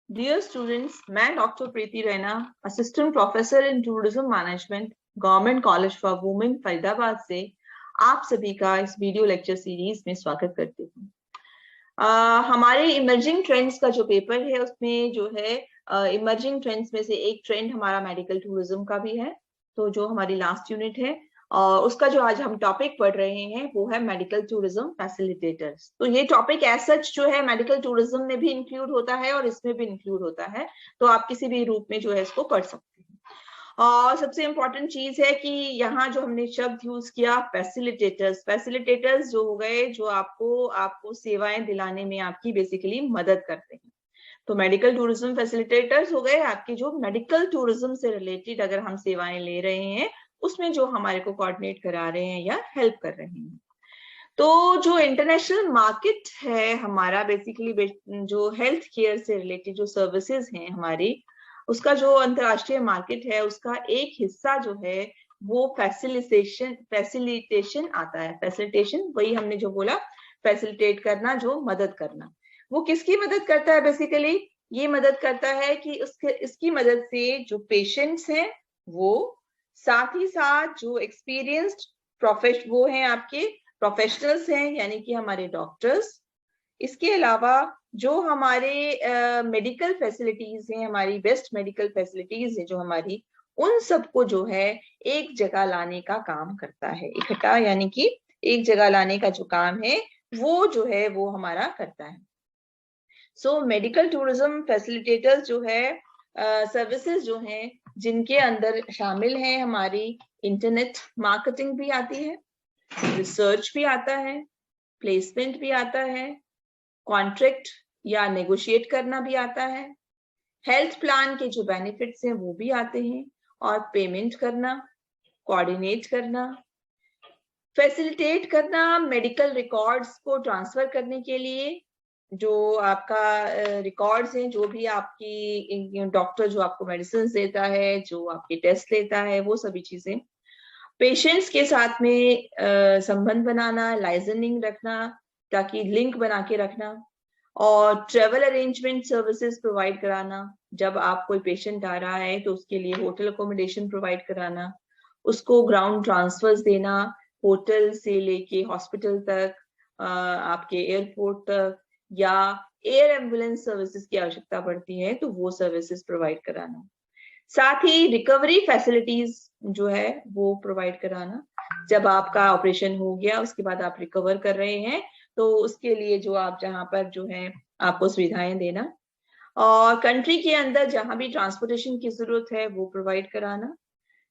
Dear students, मैं doctor Preeti Raina, assistant professor in tourism management, government college for women Faridabad से आप सभी का इस वीडियो लेक्चर सीरीज में स्वागत करती हूँ। हमारे इमर्जिंग ट्रेंड्स का जो पेपर है उसमें जो है इमर्जिंग ट्रेंड्स में से एक ट्रेंड हमारा मेडिकल टूरिज्म का भी है। तो जो हमारी लास्ट यूनिट है और उसका जो आज हम टॉपिक पढ़ रहे हैं वो है मेडिकल टूरिज्म फैसिलिटेटर्स। तो ये टॉपिक एज सच जो है मेडिकल टूरिज्म में भी इंक्लूड होता है और इसमें भी इंक्लूड होता है, तो आप किसी भी रूप में जो है इसको पढ़ सकते हैं। और सबसे इंपॉर्टेंट चीज है कि यहाँ जो हमने शब्द यूज किया फैसिलिटेटर्स, फैसिलिटेटर्स जो हो गए जो आपको सेवाएं दिलाने में आपकी बेसिकली मदद करते हैं। तो मेडिकल टूरिज्म फैसिलिटेटर्स हो गए आपके जो मेडिकल टूरिज्म से रिलेटेड अगर हम सेवाएं ले रहे हैं उसमें जो हमारे को कोऑर्डिनेट करा रहे हैं या हेल्प कर रहे हैं। तो जो इंटरनेशनल मार्केट है हमारा बेसिकली जो हेल्थ केयर से रिलेटेड जो सर्विसेज हैं हमारी, उसका जो अंतरराष्ट्रीय मार्केट है उसका एक हिस्सा जो है वो फैसिलिटेशन आता है। फैसिलिटेशन वही हमने जो बोला, फैसिलिटेट करना, जो मदद करना। वो किसकी मदद करता है? बेसिकली ये मदद करता है कि इसकी मदद से जो पेशेंट्स हैं वो, साथ ही साथ जो एक्सपीरियंस्ड वो हैं आपके प्रोफेशनल्स हैं यानी कि हमारे डॉक्टर्स, इसके अलावा जो हमारे मेडिकल फैसिलिटीज हैं, हमारी बेस्ट मेडिकल फैसिलिटीज है जो हमारी, उन सबको जो है एक जगह लाने का काम करता है। इकट्ठा यानी कि एक जगह लाने का जो काम है वो जो है वो हमारा करता है। सो मेडिकल टूरिज्म फैसिलिटेटर्स जो है सर्विसेज जो हैं जिनके अंदर शामिल है हमारी इंटरनेट मार्केटिंग भी आती है, रिसर्च भी आता है, प्लेसमेंट भी आता है, कॉन्ट्रैक्ट या नेगोशिएट करना भी आता है, हेल्थ प्लान के जो बेनिफिट्स हैं वो भी आते हैं, और पेमेंट करना, कोऑर्डिनेट करना, फैसिलिटेट करना मेडिकल रिकॉर्ड्स को ट्रांसफर करने के लिए। जो आपका रिकॉर्ड्स हैं, जो भी आपकी डॉक्टर जो आपको मेडिसिन देता है, जो आपके टेस्ट लेता है, वो सभी चीजें। पेशेंट्स के साथ में संबंध बनाना, लाइजनिंग रखना ताकि लिंक बना के रखना, और ट्रेवल अरेंजमेंट सर्विसेज प्रोवाइड कराना। जब आप कोई पेशेंट आ रहा है तो उसके लिए होटल अकोमोडेशन प्रोवाइड कराना, उसको ग्राउंड ट्रांसफर्स देना, होटल से लेके हॉस्पिटल तक, आपके एयरपोर्ट तक, या एयर एम्बुलेंस सर्विसेज की आवश्यकता पड़ती है तो वो सर्विसेज प्रोवाइड कराना। साथ ही रिकवरी फैसिलिटीज जो है वो प्रोवाइड कराना। जब आपका ऑपरेशन हो गया उसके बाद आप रिकवर कर रहे हैं तो उसके लिए जो आप जहां पर जो है आपको सुविधाएं देना, और कंट्री के अंदर जहां भी ट्रांसपोर्टेशन की जरूरत है वो प्रोवाइड कराना।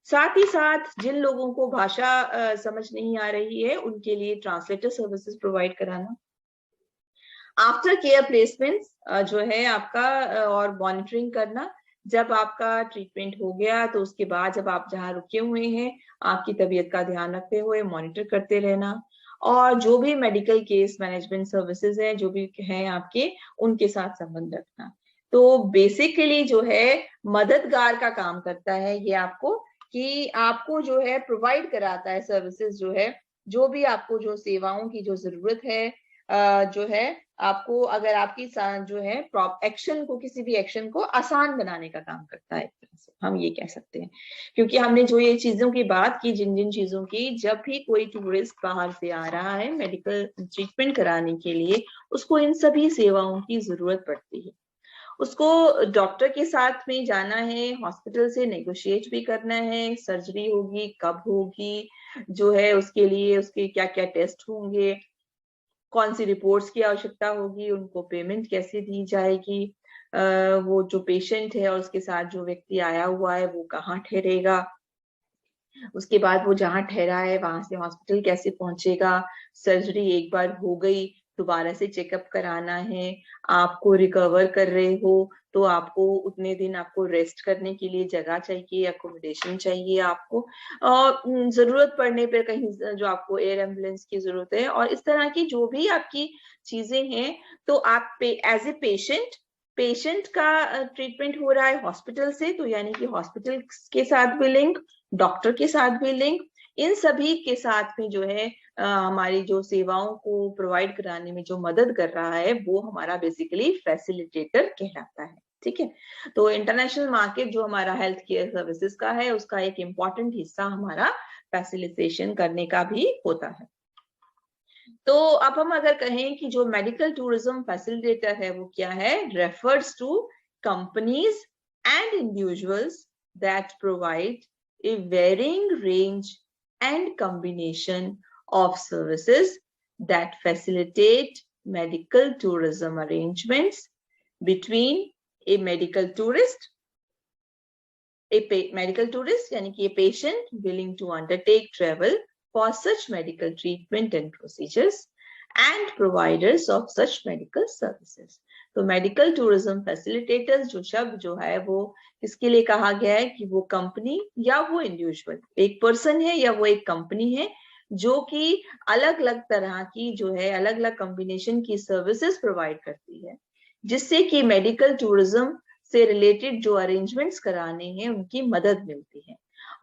साथ ही साथ जिन लोगों को भाषा समझ नहीं आ रही है उनके लिए ट्रांसलेटर सर्विसेज प्रोवाइड कराना। आफ्टर केयर प्लेसमेंट्स जो है आपका और मॉनिटरिंग करना। जब आपका ट्रीटमेंट हो गया तो उसके बाद जब आप जहाँ रुके हुए हैं आपकी तबीयत का ध्यान रखते हुए मॉनिटर करते रहना, और जो भी मेडिकल केस मैनेजमेंट सर्विसेज हैं जो भी हैं आपके, उनके साथ संबंध रखना। तो बेसिकली जो है मददगार का काम करता है ये आपको, कि आपको जो है प्रोवाइड कराता है सर्विसेज जो है, जो भी आपको जो सेवाओं की जो जरूरत है जो है आपको, अगर आपकी जो है एक्शन को, किसी भी एक्शन को आसान बनाने का काम करता है, एक तरह से हम ये कह सकते हैं। क्योंकि हमने जो ये चीजों की बात की, जिन जिन चीजों की, जब भी कोई टूरिस्ट बाहर से आ रहा है मेडिकल ट्रीटमेंट कराने के लिए, उसको इन सभी सेवाओं की जरूरत पड़ती है। उसको डॉक्टर के साथ में जाना है, हॉस्पिटल से नेगोशिएट भी करना है, सर्जरी होगी कब होगी, जो है उसके लिए उसके क्या क्या टेस्ट होंगे, कौन सी रिपोर्ट्स की आवश्यकता होगी, उनको पेमेंट कैसे दी जाएगी, वो जो पेशेंट है और उसके साथ जो व्यक्ति आया हुआ है वो कहाँ ठहरेगा, उसके बाद वो जहाँ ठहरा है वहां से हॉस्पिटल कैसे पहुंचेगा, सर्जरी एक बार हो गई दोबारा से चेकअप कराना है, आपको रिकवर कर रहे हो तो आपको उतने दिन आपको रेस्ट करने के लिए जगह चाहिए, अकोमोडेशन चाहिए आपको, और जरूरत पड़ने पर कहीं जो आपको एयर एम्बुलेंस की जरूरत है, और इस तरह की जो भी आपकी चीजें हैं। तो आप एज ए पेशेंट का ट्रीटमेंट हो रहा है हॉस्पिटल से, तो यानी कि हॉस्पिटल के साथ भी लिंक, डॉक्टर के साथ भी लिंक, इन सभी के साथ में जो है हमारी जो सेवाओं को प्रोवाइड कराने में जो मदद कर रहा है वो हमारा बेसिकली फैसिलिटेटर कहलाता है। ठीक है। तो इंटरनेशनल मार्केट जो हमारा हेल्थ केयर सर्विसेज का है, उसका एक इम्पॉर्टेंट हिस्सा हमारा फैसिलिटेशन करने का भी होता है। तो अब हम अगर कहें कि जो मेडिकल टूरिज्म फैसिलिटेटर है वो क्या है, refers to companies and individuals that provide a varying range and combination of services that facilitate medical tourism arrangements between a medical tourist यानी कि a patient willing to undertake travel for such medical treatment and procedures and providers of such medical services. तो medical tourism facilitators जो शब्द जो है वो किसके लिए कहा गया है कि वो कंपनी या वो इंडिविजुअल, एक पर्सन है या वो एक कंपनी है जो कि अलग अलग तरह की जो है अलग अलग कॉम्बिनेशन की सर्विसेज प्रोवाइड करती है, जिससे कि मेडिकल टूरिज्म से रिलेटेड जो अरेंजमेंट्स कराने हैं उनकी मदद मिलती है।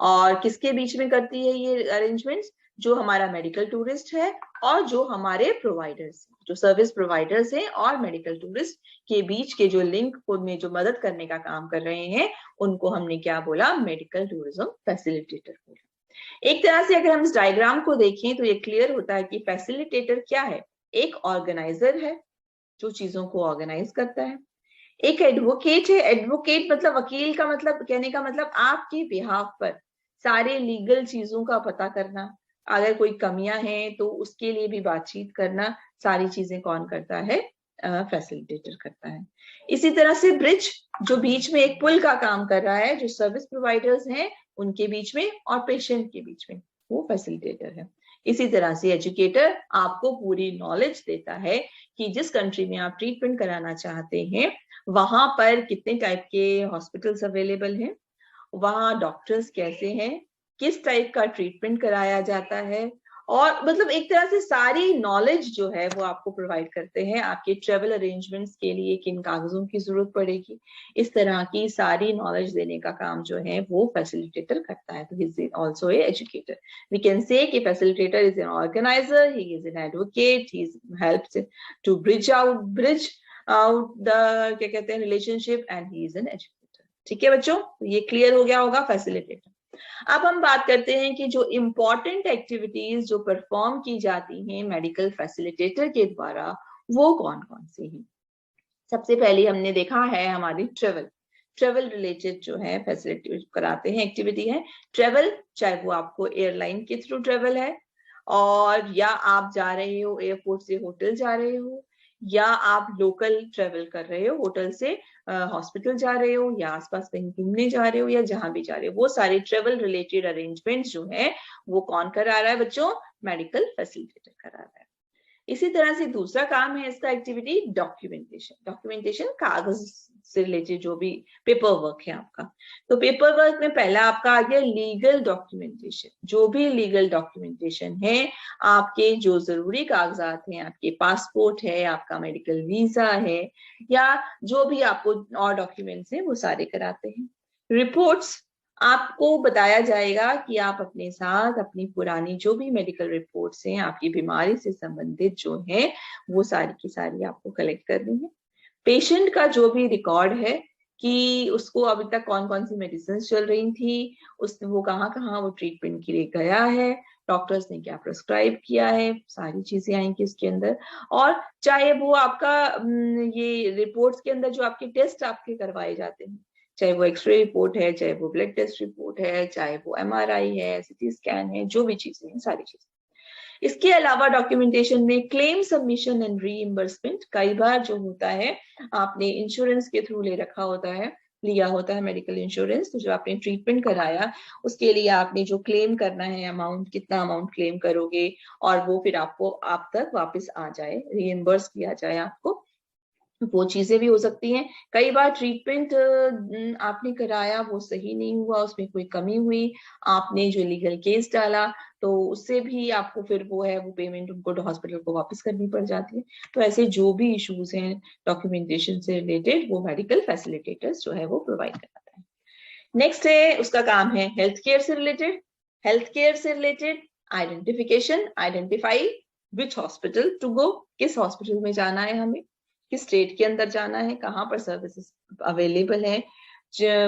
और किसके बीच में करती है ये अरेंजमेंट्स, जो हमारा मेडिकल टूरिस्ट है और जो हमारे प्रोवाइडर्स, जो सर्विस प्रोवाइडर्स हैं और मेडिकल टूरिस्ट के बीच के जो लिंक में जो मदद करने का काम कर रहे हैं उनको हमने क्या बोला, मेडिकल टूरिज्म फैसिलिटेटर बोला। एक तरह से अगर हम इस डायग्राम को देखें तो ये क्लियर होता है कि फैसिलिटेटर क्या है, एक ऑर्गेनाइजर है जो चीजों को ऑर्गेनाइज करता है, एक एडवोकेट है, एडवोकेट मतलब वकील का मतलब, कहने का मतलब आपके बिहाफ पर सारे लीगल चीजों का पता करना, अगर कोई कमियां हैं तो उसके लिए भी बातचीत करना, सारी चीजें कौन करता है, फैसिलिटेटर करता है। इसी तरह से ब्रिज जो बीच में एक पुल का काम कर रहा है, जो सर्विस प्रोवाइडर्स हैं उनके बीच में और पेशेंट के बीच में, वो फैसिलिटेटर है। इसी तरह से एजुकेटर आपको पूरी नॉलेज देता है कि जिस कंट्री में आप ट्रीटमेंट कराना चाहते हैं वहां पर कितने टाइप के हॉस्पिटल्स अवेलेबल हैं, वहां डॉक्टर्स कैसे हैं, किस टाइप का ट्रीटमेंट कराया जाता है, और मतलब एक तरह से सारी नॉलेज जो है वो आपको प्रोवाइड करते हैं। आपके ट्रेवल अरेंजमेंट्स के लिए किन कागजों की जरूरत पड़ेगी, इस तरह की सारी नॉलेज देने का काम जो है वो फैसिलिटेटर करता है। तो he is also a educator. We can say कि facilitator is an organiser, he is an advocate, he helps to bridge out the क्या कहते हैं relationship, and he is an educator. ठीक है बच्चों, ये क्लियर हो गया होगा फैसिलिटेटर। अब हम बात करते हैं कि जो इम्पोर्टेंट एक्टिविटीज जो परफॉर्म की जाती हैं मेडिकल फैसिलिटेटर के द्वारा वो कौन कौन सी हैं। सबसे पहले हमने देखा है हमारी ट्रेवल रिलेटेड जो है फैसिलिटी कराते हैं, एक्टिविटी है ट्रेवल, चाहे वो आपको एयरलाइन के थ्रू ट्रेवल है और या आप जा रहे हो एयरपोर्ट से होटल जा रहे हो, या आप लोकल ट्रेवल कर रहे हो, होटल से हॉस्पिटल जा रहे हो, या आसपास कहीं घूमने जा रहे हो, या जहां भी जा रहे हो, वो सारे ट्रेवल रिलेटेड अरेंजमेंट्स जो है वो कौन करा रहा है बच्चों, मेडिकल फैसिलिटेटर करा रहा है। इसी तरह से दूसरा काम है इसका एक्टिविटी डॉक्यूमेंटेशन कागज से रिलेटेड जो भी पेपर वर्क है आपका। तो पेपर वर्क में पहला आपका आ गया लीगल डॉक्यूमेंटेशन। जो भी लीगल डॉक्यूमेंटेशन है, आपके जो जरूरी कागजात हैं, आपके पासपोर्ट है, आपका मेडिकल वीजा है, या जो भी आपको और डॉक्यूमेंट्स हैं वो सारे कराते हैं। रिपोर्ट्स, आपको बताया जाएगा कि आप अपने साथ अपनी पुरानी जो भी मेडिकल रिपोर्ट्स हैं, आपकी बीमारी से संबंधित जो है वो सारी की सारी आपको कलेक्ट करनी है। पेशेंट का जो भी रिकॉर्ड है कि उसको अभी तक कौन कौन सी मेडिसिन चल रही थी, उसने वो कहाँ वो ट्रीटमेंट के लिए गया है, डॉक्टर्स ने क्या प्रिस्क्राइब किया है, सारी चीजें आएंगी इसके अंदर। और चाहे वो आपका ये रिपोर्ट्स के अंदर जो आपके टेस्ट आपके करवाए जाते हैं, चाहे वो एक्सरे रिपोर्ट है, चाहे वो ब्लड टेस्ट रिपोर्ट है, चाहे वो MRI है, CT स्कैन है, जो भी चीजें हैं सारी चीजें। इसके अलावा डॉक्यूमेंटेशन में क्लेम सबमिशन एंड रीइंबर्समेंट, कई बार जो होता है आपने इंश्योरेंस के थ्रू लिया होता है मेडिकल इंश्योरेंस, तो जो आपने ट्रीटमेंट कराया उसके लिए आपने जो क्लेम करना है अमाउंट, कितना अमाउंट क्लेम करोगे और वो फिर आपको आप तक वापस आ जाए, रीइंबर्स किया जाए आपको, वो चीजें भी हो सकती हैं। कई बार ट्रीटमेंट आपने कराया वो सही नहीं हुआ, उसमें कोई कमी हुई, आपने जो लीगल केस डाला तो उससे भी आपको फिर वो पेमेंट उनको हॉस्पिटल को वापस करनी पड़ जाती है। तो ऐसे जो भी इश्यूज हैं डॉक्यूमेंटेशन से रिलेटेड वो मेडिकल फैसिलिटेटर्स जो है वो प्रोवाइड कराता है। नेक्स्ट है उसका काम है हेल्थ केयर से related identify which hospital to go, किस हॉस्पिटल में जाना है हमें, किस स्टेट के अंदर जाना है, कहाँ पर सर्विसेज अवेलेबल है,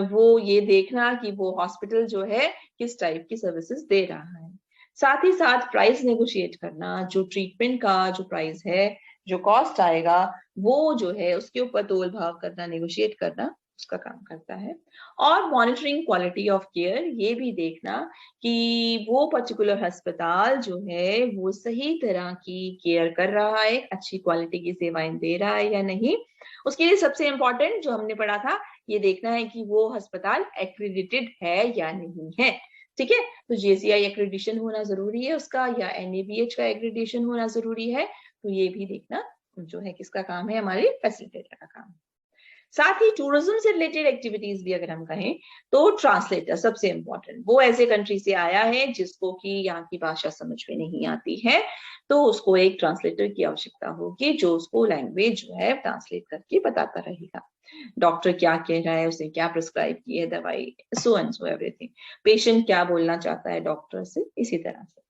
वो ये देखना कि वो हॉस्पिटल जो है किस टाइप की सर्विसेज दे रहा है। साथ ही साथ प्राइस नेगोशिएट करना, जो ट्रीटमेंट का जो प्राइस है, जो कॉस्ट आएगा, वो जो है उसके ऊपर तोल भाव करना, नेगोशिएट करना उसका काम करता है। और मॉनिटरिंग क्वालिटी ऑफ केयर, ये भी देखना कि वो पर्टिकुलर अस्पताल जो है वो सही तरह की केयर कर रहा है, अच्छी क्वालिटी की सेवाएं दे रहा है या नहीं। उसके लिए सबसे इंपॉर्टेंट जो हमने पढ़ा था, ये देखना है कि वो अस्पताल एक्रेडिटेड है या नहीं है। ठीक है, तो JCI एक्रेडिशन होना जरूरी है उसका, या NABH का एक्रेडिशन होना जरूरी है। तो ये भी देखना जो है किसका काम है, हमारे फैसिलिटेटर का काम। साथ ही टूरिज्म से रिलेटेड एक्टिविटीज भी अगर हम कहें तो ट्रांसलेटर सबसे इंपॉर्टेंट, वो ऐसे कंट्री से आया है जिसको कि यहाँ की भाषा समझ में नहीं आती है, तो उसको एक ट्रांसलेटर की आवश्यकता होगी जो उसको लैंग्वेज जो है ट्रांसलेट करके बताता रहेगा। डॉक्टर क्या कह रहा है, उसने क्या प्रिस्क्राइब की है दवाई, so and so everything, patient क्या बोलना चाहता है डॉक्टर से, इसी तरह से।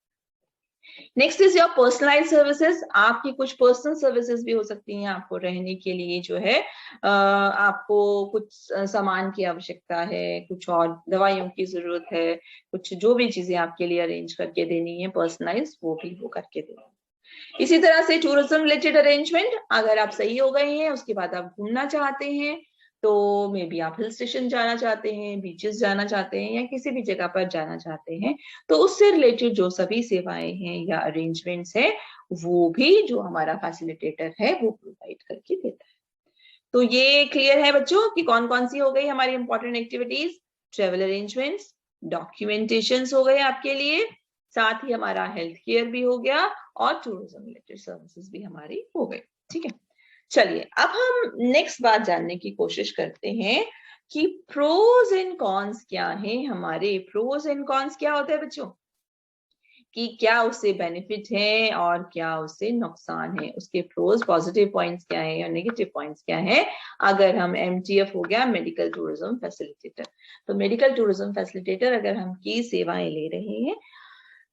Next is your personalize services. आपकी कुछ पर्सनल सर्विसेज भी हो सकती हैं, आपको रहने के लिए जो है आपको कुछ सामान की आवश्यकता है, कुछ और दवाइयों की जरूरत है, कुछ जो भी चीजें आपके लिए अरेंज करके देनी है पर्सनलाइज, वो भी वो करके देना। इसी तरह से टूरिज्म रिलेटेड अरेंजमेंट, अगर आप सही हो गए हैं उसके बाद आप घूमना चाहते हैं, तो मे बी आप हिल स्टेशन जाना चाहते हैं, बीचेस जाना चाहते हैं, या किसी भी जगह पर जाना चाहते हैं, तो उससे रिलेटेड जो सभी सेवाएं हैं या अरेंजमेंट्स हैं, वो भी जो हमारा फैसिलिटेटर है वो प्रोवाइड करके देता है। तो ये क्लियर है बच्चों कि कौन कौन सी हो गई हमारी important activities, travel arrangements, documentation हो गए आपके लिए, साथ ही हमारा हेल्थ केयर भी हो गया, और टूरिज्म रिलेटेड सर्विसेज भी हमारी हो गई। ठीक है, चलिए अब हम नेक्स्ट बात जानने की कोशिश करते हैं कि प्रोज एंड कॉन्स क्या हैं हमारे। प्रोज एंड कॉन्स क्या होता है बच्चों, कि क्या उससे बेनिफिट है और क्या उससे नुकसान है, उसके प्रोज पॉजिटिव पॉइंट्स क्या है और नेगेटिव पॉइंट्स क्या है। अगर हम MTF हो गया, मेडिकल टूरिज्म फैसिलिटेटर, तो मेडिकल टूरिज्म फैसिलिटेटर अगर हम की सेवाएं ले रहे हैं,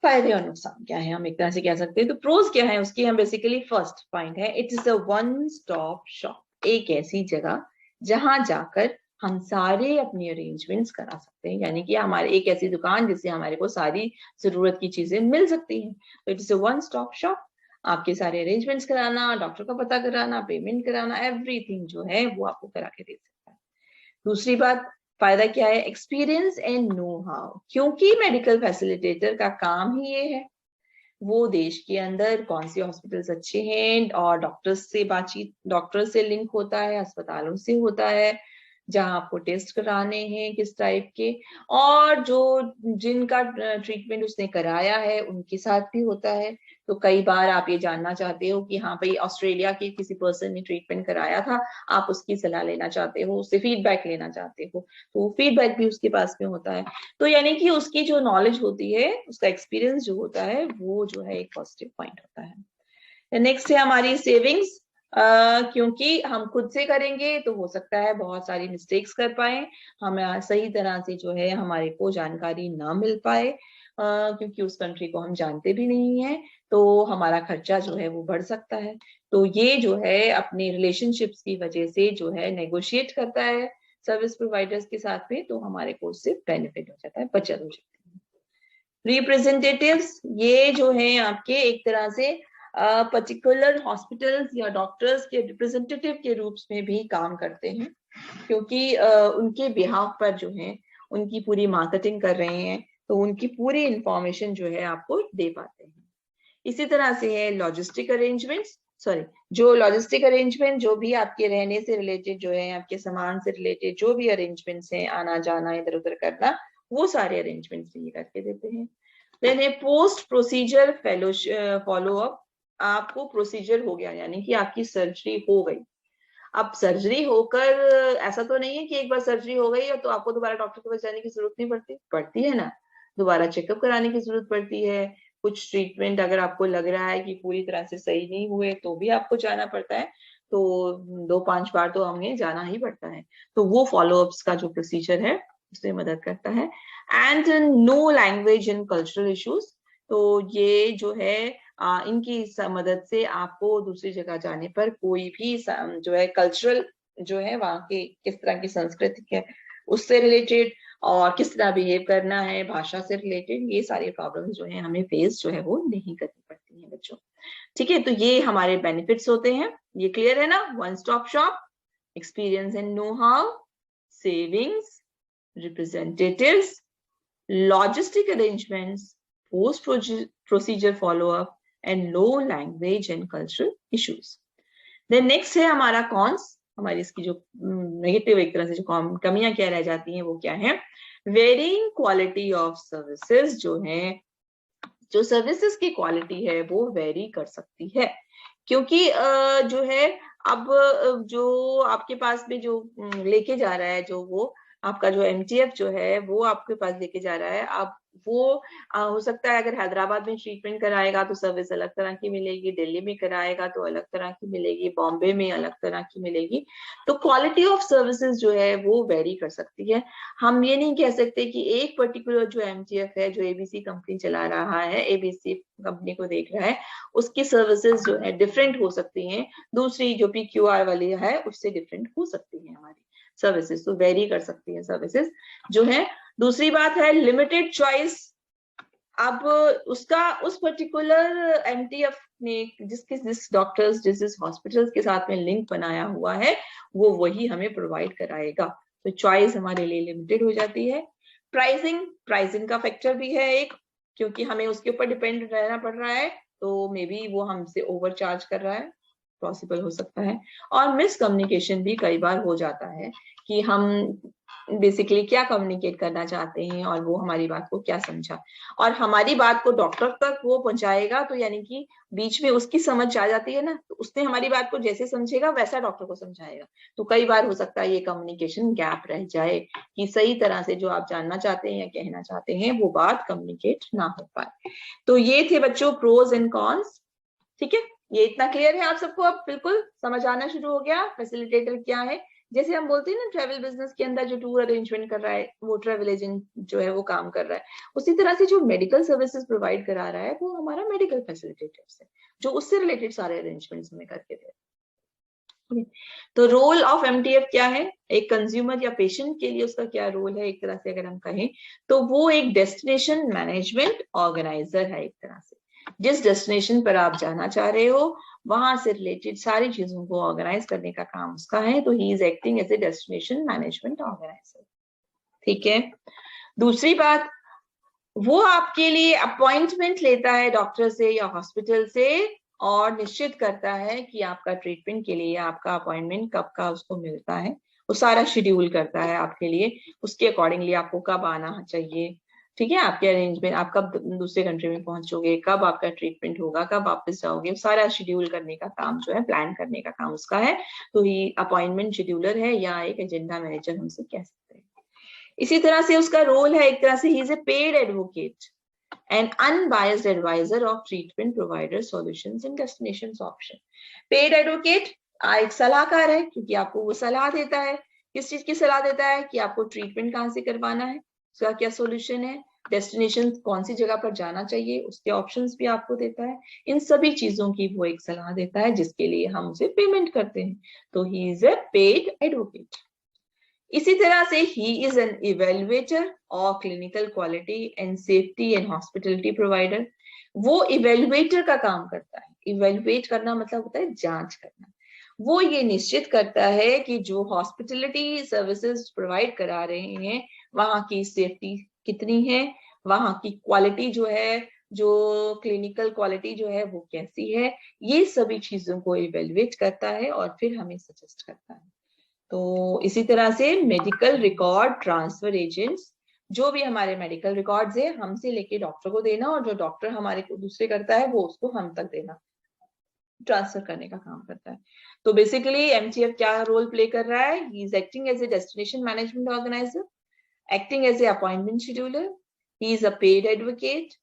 फायदे और नुकसान क्या है हम एक तरह से कह सकते हैं। तो प्रोज क्या है उसकी, हम बेसिकली फर्स्ट पॉइंट है, it is a one stop shop, एक ऐसी जगह जहां जाकर हम सारे अपनी अरेंजमेंट्स करा सकते हैं, यानी कि हमारे एक ऐसी दुकान जिससे हमारे को सारी जरूरत की चीजें मिल सकती हैं। तो it is a one stop shop, आपके सारे अरेंजमेंट्स कराना, डॉक्टर का पता कराना, पेमेंट कराना, एवरीथिंग जो है वो आपको करा के दे सकता है। दूसरी बात, फायदा क्या है, एक्सपीरियंस एंड नो हाउ, क्योंकि मेडिकल फैसिलिटेटर का काम ही ये है, वो देश के अंदर कौन से हॉस्पिटल्स अच्छे हैं और डॉक्टर्स से बातचीत, डॉक्टर से लिंक होता है, अस्पतालों से होता है, जहां आपको टेस्ट कराने हैं किस टाइप के, और जो जिनका ट्रीटमेंट उसने कराया है उनके साथ भी होता है। तो कई बार आप ये जानना चाहते हो कि हाँ भाई ऑस्ट्रेलिया के किसी पर्सन ने ट्रीटमेंट कराया था, आप उसकी सलाह लेना चाहते हो, उससे फीडबैक लेना चाहते हो, तो फीडबैक भी उसके पास में होता है। तो यानी कि उसकी जो नॉलेज होती है, उसका एक्सपीरियंस जो होता है, वो जो है एक पॉजिटिव पॉइंट होता है। नेक्स्ट है हमारी सेविंग्स, क्योंकि हम खुद से करेंगे तो हो सकता है बहुत सारी मिस्टेक्स कर पाए, हमें सही तरह से जो है हमारे को जानकारी ना मिल पाए, क्योंकि उस कंट्री को हम जानते भी नहीं है, तो हमारा खर्चा जो है वो बढ़ सकता है। तो ये जो है अपने रिलेशनशिप्स की वजह से जो है नेगोशिएट करता है सर्विस प्रोवाइडर्स के साथ में, तो हमारे को उससे बेनिफिट हो जाता है, बचत हो जाती है। रिप्रेजेंटेटिव्स, ये जो है आपके एक तरह से पर्टिकुलर हॉस्पिटल्स या डॉक्टर्स के रिप्रेजेंटेटिव के रूप में भी काम करते हैं, क्योंकि उनके बिहाफ पर जो है उनकी पूरी मार्केटिंग कर रहे हैं, तो उनकी पूरी इंफॉर्मेशन जो है आपको दे पाते हैं। इसी तरह से है लॉजिस्टिक अरेंजमेंट्स, सॉरी जो लॉजिस्टिक अरेंजमेंट, जो भी आपके रहने से रिलेटेड जो है, आपके सामान से रिलेटेड जो भी अरेंजमेंट्स हैं, आना जाना इधर उधर करना, वो सारे अरेंजमेंट्स भी करके देते हैं। देन है पोस्ट प्रोसीजर फॉलो अप, आपको प्रोसीजर हो गया यानी कि आपकी सर्जरी हो गई, अब सर्जरी होकर ऐसा तो नहीं है कि एक बार सर्जरी हो गई और तो आपको दोबारा डॉक्टर के पास जाने की जरूरत नहीं पड़ती, पड़ती है ना, दोबारा चेकअप कराने की जरूरत पड़ती है, कुछ ट्रीटमेंट अगर आपको लग रहा है कि पूरी तरह से सही नहीं हुए तो भी आपको जाना पड़ता है, तो 2-5 बार तो हमें जाना ही पड़ता है। तो वो फॉलोअप्स का जो प्रोसीजर है उससे मदद करता है। And no language and cultural issues, तो ये जो है इनकी मदद से आपको दूसरी जगह जाने पर कोई भी जो है कल्चरल जो है वहाँ के किस तरह की संस्कृति है उससे रिलेटेड और किस तरह बिहेव करना है, भाषा से रिलेटेड, ये सारी प्रॉब्लम्स जो है हमें फेस जो है वो नहीं करनी पड़ती है बच्चों। ठीक है, तो ये हमारे बेनिफिट्स होते हैं। ये क्लियर है ना? One stop shop, experience and know how, savings, representatives, logistic arrangements, post procedure follow up and low language and cultural issues. Then next है हमारा कॉन्स, हमारी इसकी जो नेगेटिव एक तरह से जो कमियां क्या रह जाती हैं वो क्या है? वेरिंग क्वालिटी ऑफ सर्विसेज जो है, जो सर्विसेज की क्वालिटी है वो वेरी कर सकती है, क्योंकि जो है अब जो आपके पास में जो लेके जा रहा है, जो वो आपका जो MTF जो है वो आपके पास लेके जा रहा है, अब वो हो सकता है अगर हैदराबाद में ट्रीटमेंट कराएगा तो सर्विस अलग तरह की मिलेगी, दिल्ली में कराएगा तो अलग तरह की मिलेगी, बॉम्बे में अलग तरह की मिलेगी। तो क्वालिटी ऑफ सर्विसेज जो है वो वेरी कर सकती है। हम ये नहीं कह सकते कि एक पर्टिकुलर जो MTF है, जो ABC कंपनी चला रहा है, ABC कंपनी को देख रहा है, उसकी सर्विसेज जो है डिफरेंट हो सकती हैं, दूसरी जो PQR वाली है उससे डिफरेंट हो सकती है हमारी सर्विसेज, तो वेरी कर सकती है सर्विसेज जो है। दूसरी बात है लिमिटेड चॉइस। अब उसका उस पर्टिकुलर MTF ने जिस डॉक्टर्स जिस हॉस्पिटल्स के साथ में लिंक बनाया हुआ है वो वही हमें प्रोवाइड कराएगा, तो चॉइस हमारे लिए लिमिटेड हो जाती है। प्राइसिंग का फैक्टर भी है एक, क्योंकि हमें उसके ऊपर डिपेंड रहना पड़ रहा है, तो मे बी वो हमसे ओवर चार्ज कर रहा है, पॉसिबल हो सकता है। और मिसकम्युनिकेशन भी कई बार हो जाता है कि हम बेसिकली क्या कम्युनिकेट करना चाहते हैं और वो हमारी बात को क्या समझा, और हमारी बात को डॉक्टर तक वो पहुंचाएगा, तो यानी कि बीच में उसकी समझ आ जाती है ना, तो उसने हमारी बात को जैसे समझेगा वैसा डॉक्टर को समझाएगा। तो कई बार हो सकता है ये कम्युनिकेशन गैप रह जाए कि सही तरह से जो आप जानना चाहते हैं या कहना चाहते हैं वो बात कम्युनिकेट ना हो पाए। तो ये थे बच्चों प्रोज एंड कॉन्स। ठीक है, ये इतना क्लियर है आप सबको? अब बिल्कुल समझ आना शुरू हो गया फैसिलिटेटर क्या है। जैसे हम बोलते हैं ना ट्रैवल बिजनेस के अंदर जो टूर अरेंजमेंट कर रहा है वो ट्रैवल एजेंट जो है वो काम कर रहा है, उसी तरह से जो मेडिकल सर्विसेज प्रोवाइड करा रहा है वो हमारा मेडिकल फैसिलिटेटर है, जो उससे रिलेटेड सारे अरेंजमेंट्स हमें करके दे। तो रोल ऑफ MTF क्या है? एक कंज्यूमर या पेशेंट के लिए उसका क्या रोल है, एक तरह से अगर हम कहें तो वो एक डेस्टिनेशन मैनेजमेंट ऑर्गेनाइजर है। एक तरह से जिस डेस्टिनेशन पर आप जाना चाह रहे हो वहां से रिलेटेड सारी चीजों को ऑर्गेनाइज करने का काम उसका है, तो he is acting as a destination management organizer. ठीक है, दूसरी बात, वो आपके लिए अपॉइंटमेंट लेता है डॉक्टर से या हॉस्पिटल से और निश्चित करता है कि आपका ट्रीटमेंट के लिए आपका अपॉइंटमेंट कब का उसको मिलता है, वो सारा शेड्यूल करता है आपके लिए, उसके अकॉर्डिंगली आपको कब आना चाहिए। ठीक है, आपके अरेंजमेंट, आप कब दूसरे कंट्री में पहुंचोगे, कब आपका ट्रीटमेंट होगा, कब वापस जाओगे, सारा शेड्यूल करने का काम जो है, प्लान करने का काम उसका है। तो ही अपॉइंटमेंट शेड्यूलर है या एक एजेंडा मैनेजर हमसे कह सकते हैं। इसी तरह से उसका रोल है एक तरह से he is a paid advocate and unbiased advisor of treatment provider solutions and destinations option. Paid advocate एक सलाहकार है, क्योंकि आपको वो सलाह देता है। किस चीज की सलाह देता है? कि आपको ट्रीटमेंट कहाँ से करवाना है, उसका क्या सोल्यूशन है, डेस्टिनेशन कौन सी जगह पर जाना चाहिए, उसके ऑप्शंस भी आपको देता है। इन सभी चीजों की वो एक सलाह देता है जिसके लिए हम उसे पेमेंट करते हैं, तो he is a paid advocate. इसी तरह से ही इज एन इवेल्युएटर और clinical quality and safety and hospitality provider. वो इवेल्युएटर का काम करता है। इवेल्युएट करना मतलब होता है जांच करना। वो ये निश्चित करता है कि जो हॉस्पिटलिटी सर्विसेज प्रोवाइड करा रहे हैं वहां की सेफ्टी कितनी है, वहां की क्वालिटी जो है, जो क्लिनिकल क्वालिटी जो है वो कैसी है, ये सभी चीजों को इवेल्युएट करता है और फिर हमें सजेस्ट करता है। तो इसी तरह से मेडिकल रिकॉर्ड ट्रांसफर एजेंट्स, जो भी हमारे मेडिकल रिकॉर्ड्स है हमसे लेके डॉक्टर को देना, और जो डॉक्टर हमारे को दूसरे करता है वो उसको हम तक देना, ट्रांसफर करने का काम करता है। तो बेसिकली MTF क्या रोल प्ले कर रहा है? He is acting as a destination management organizer, acting as a appointment scheduler, he is a paid advocate,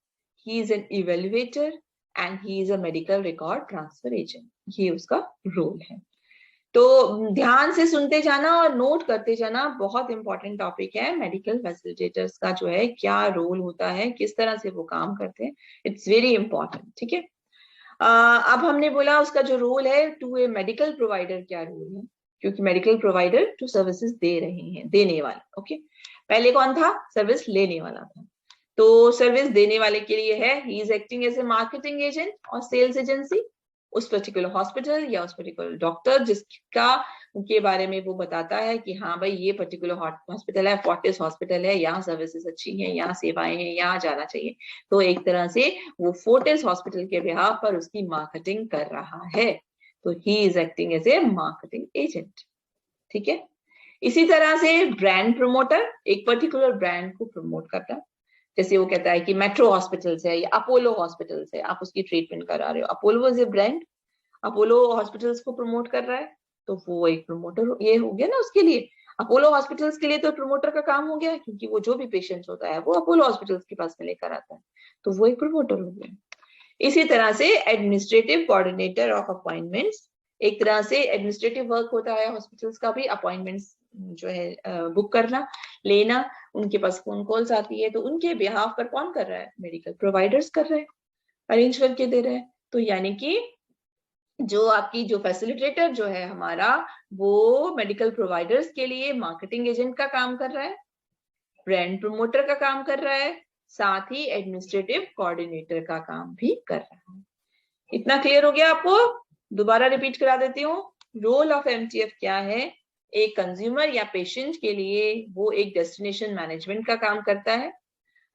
he is an evaluator and he is a medical record transfer agent. ये उसका role है। तो ध्यान से सुनते जाना और note करते जाना, बहुत इंपॉर्टेंट टॉपिक है। मेडिकल फैसिलिटेटर्स का जो है क्या रोल होता है, किस तरह से वो काम करते हैं, इट्स वेरी इंपॉर्टेंट। ठीक है, अब हमने बोला उसका जो रोल है टू ए मेडिकल प्रोवाइडर, क्या रोल है, क्योंकि मेडिकल प्रोवाइडर टू सर्विसेज दे रहे हैं, देने वाले। ओके, पहले कौन था, सर्विस लेने वाला था। तो सर्विस देने वाले के लिए है he is acting as a marketing agent और सेल्स एजेंसी, उस पर्टिकुलर हॉस्पिटल या उस पर्टिकुलर डॉक्टर जिसका उनके बारे में वो बताता है कि हाँ भाई ये पर्टिकुलर हॉस्पिटल है, फोर्टिस हॉस्पिटल है, यहाँ सर्विसेज अच्छी हैं, यहाँ सेवाएं हैं, यहाँ जाना चाहिए। तो एक तरह से वो फोर्टिस हॉस्पिटल के बिहाफ पर उसकी मार्केटिंग कर रहा है, तो he is acting as a marketing agent. ठीक है, इसी तरह से ब्रांड प्रमोटर, एक पर्टिकुलर ब्रांड को प्रमोट करता है। जैसे वो कहता है कि मेट्रो हॉस्पिटल्स है या अपोलो हॉस्पिटल्स है, आप उसकी ट्रीटमेंट करा रहे हो, Apollo is a brand, Apollo hospitals को प्रमोट कर रहा है, तो वो एक प्रमोटर ये हो गया ना उसके लिए। अपोलो हॉस्पिटल्स के लिए तो प्रमोटर का काम हो गया, क्योंकि वो जो भी पेशेंट होता है वो अपोलो हॉस्पिटल्स के पास में लेकर आता है, तो वो एक प्रमोटर हो गया। इसी तरह से एडमिनिस्ट्रेटिव कोऑर्डिनेटर ऑफ अपॉइंटमेंट्स, एक तरह से एडमिनिस्ट्रेटिव वर्क होता है हॉस्पिटल्स का भी, अपॉइंटमेंट्स जो है बुक करना, लेना, उनके पास फोन कॉल्स आती है, तो उनके बिहाफ पर कौन कर रहा है, मेडिकल प्रोवाइडर्स कर रहे हैं, अरेंज करके दे रहे हैं। तो यानी कि जो आपकी जो फैसिलिटेटर जो है हमारा, वो मेडिकल प्रोवाइडर्स के लिए मार्केटिंग एजेंट का काम कर रहा है, ब्रांड प्रमोटर का काम कर रहा है, साथ ही एडमिनिस्ट्रेटिव कोऑर्डिनेटर का काम भी कर रहा है। इतना क्लियर हो गया आपको? दोबारा रिपीट करा देती हूँ, रोल ऑफ एमटीएफ क्या है। एक कंज्यूमर या पेशेंट के लिए वो एक डेस्टिनेशन मैनेजमेंट का काम करता है,